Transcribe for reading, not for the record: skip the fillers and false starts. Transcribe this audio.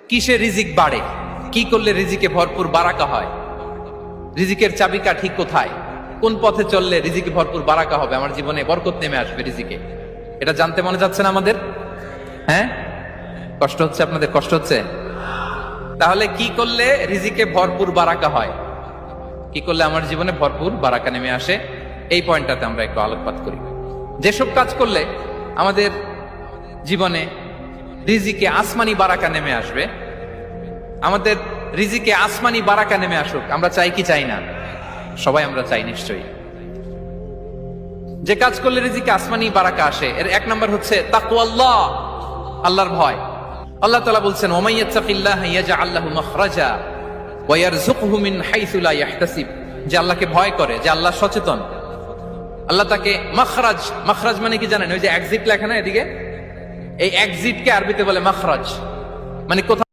কিসে রিজিক বাড়ে, কি করলে রিজিকে ভরপুর বারাকা হয়, রিজিকের চাবিকা ঠিক কোথায়, কোন পথে চললে রিজিকে ভরপুর বারাকা হবে, আমার জীবনে বরকত নেমে আসবে রিজিকে, এটা জানতে মনে যাচ্ছে না আমাদের? হ্যাঁ, কষ্ট হচ্ছে আপনাদের? কষ্ট হচ্ছে? তাহলে কি করলে রিজিকে ভরপুর বারাকা হয়, কি করলে আমার জীবনে ভরপুর বারাকা নেমে আসে, এই পয়েন্টটাতে আমরা একটু আলোকপাত করি। যেসব কাজ করলে আমাদের জীবনে রিজিকে আসমানি বারাকা নেমে আসবে, আমাদের রিজিকে আসমানি বারাকা নেমে আসুক, আমরা চাই কি চাই না? সবাই আমরা চাই নিশ্চয়ই। যে কাজ করলে রিজিকে আসমানি বারাকা আসে, এর এক নম্বর হচ্ছে তাকওয়াল্লাহ, আল্লাহর ভয়। আল্লাহ তাআলা বলছেন, ওয়া মাইয়াত্তাকিল্লাহা ইয়াজআল লাহু মাখরাজা ওয়া ইয়ারযুকহু মিন হাইসু লা ইয়াহতাসিব। যে আল্লাহকে ভয় করে, যে আল্লাহ সচেতন, আল্লাহ তাকে মাখরাজ, মাখরাজ মানে কি জানেন? ওই যে এক্সিট লেখা না এদিকে, এই এক্সিটকে আরবিতে বলে মাখরাজ, মানে কোথাও